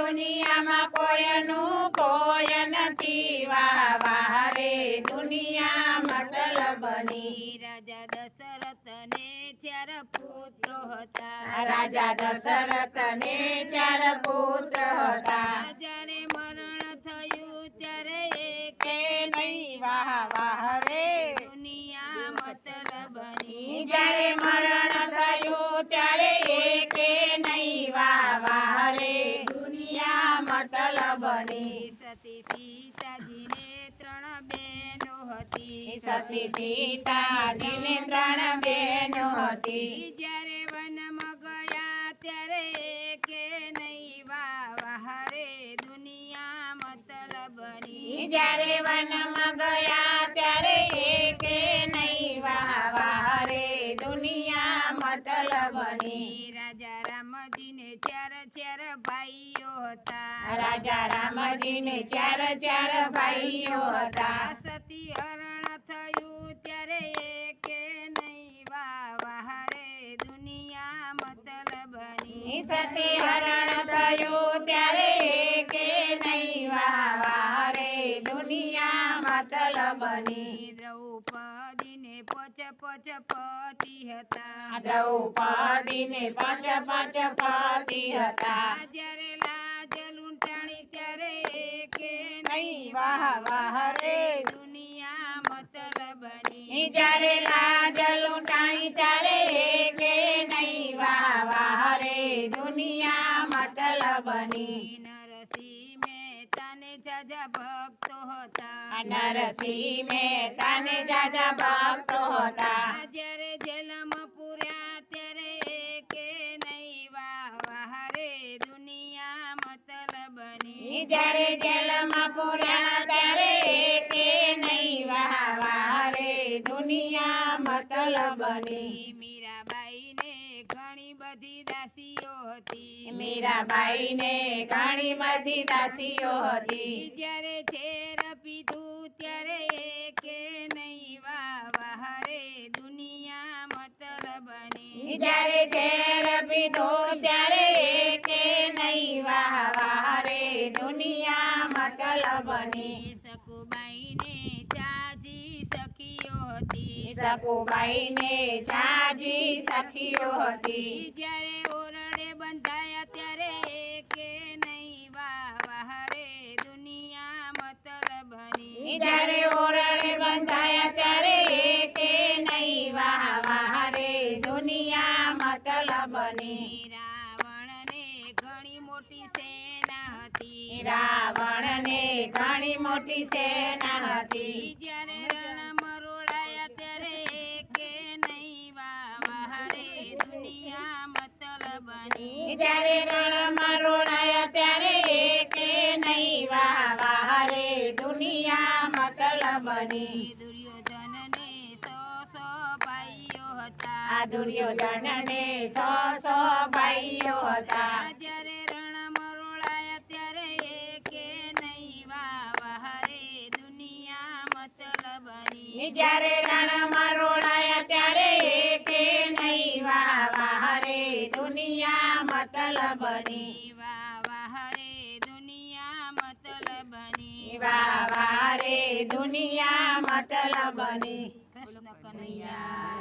દુનિયામાં કોઈનું કોઈ નથી વાહ વાહ રે દુનિયા મતલબની રાજા દશરથને 4 પુત્રો હતા રાજા દશરથને 4 પુત્ર હતા રાજાને મરણ થયું ત્યારે કે નહીં વાહ વાહ રે દુનિયા મતલબની જ્યારે મરણ થયું ત્યારે એકે નહીં વાહ વાહ રે દુનિયા મતલબની સતી સીતાજીને 3 બહેનો હતી સતી સીતાજીને 3 બહેનો હતી જ્યારે વનમાં ગયા ત્યારે એકે નહીં વાહ વાહ રે દુનિયા મતલબની જ્યારે વનમાં ગયા ત્યારે એકે નહીં વાહ વાહ રે દુનિયા મતલબની રાજા રામજીને 4 ભાઈઓ હતા રાજા રામજીને 4 ભાઈઓ હતા સતી હરણ થયું ત્યારે એકે નહીં વાહ વાહ રે દુનિયા મતલબની સતી હરણ થયું ત્યારે એકે નહીં વાહ વાહ રે દુનિયા મતલબની દ્રૌપદીને 5 પતિ હતા દ્રૌપદીને 5 પતિ હતા જ્યારે લાજ લૂંટાણી ત્યારે એકે નહીં વાહ વાહ રે દુનિયા મતલબની જ્યારે લાજ લૂંટાણી ત્યારે એકે નહીં વાહ વાહ રે દુનિયા મતલબની નરસિંહ મહેતાને જાજા ભક્તો હતા નરસિંહ મહેતાને જાજા ભક્તો હતા જ્યારે જેલમાં પૂર્યા ત્યારે એકે નહીં વાહ વાહ રે દુનિયા મતલબની જ્યારે જેલમાં પૂર્યા ત્યારે એકે નહીં વાહ વાહ રે દુનિયા મતલબની મીરાબાઈને ઘણી બધી દાસીઓ હતી મીરાબાઈને ઘણી બધી દાસીઓ હતી જ્યારે ઝેર પીધું ત્યારે એકે નહીં વાહ વાહ રે દુનિયા મતલબની જ્યારે ઝેર પીધું ત્યારે એકે નહીં વાહ વાહ રે દુનિયા મતલબની સકુબાઈને જાજી સખીઓ હતી સકુબાઈને જાજી સખીઓ હતી જ્યારે ઓરડે બંધાયા ત્યારે એકે નહીં વાહ વાહ રે દુનિયા મતલબની જ્યારે ઓરડે બંધાયા ત્યારે એકે નહીં વાહ વાહ રે દુનિયા મતલબની રાવણને ઘણી મોટી સેના હતી રાવણને ઘણી મોટી સેના હતી જ્યારે રણ મરોડાયા ત્યારે એકે નહીં વાહ વાહ રે દુનિયા મતલબની જ્યારે રણમાં રોડાયા ત્યારે એકે નહીં વાહ વાહ રે દુનિયા મતલબની દુર્યોધનને 100 ભાઈઓ હતા આ દુર્યોધનને 100 ભાઈઓ હતા જ્યારે રણ મરોડાયા ત્યારે એકે નહીં વાહ વાહ રે દુનિયા મતલબની જ્યારે રણમાં રોડાયા ત્યારે એકે નહીં વાહ વાહ રે દુનિયા મતલબની વાહ વાહ રે દુનિયા મતલબની વાહ વાહ રે દુનિયા મતલબની કૃષ્ણ કનૈયા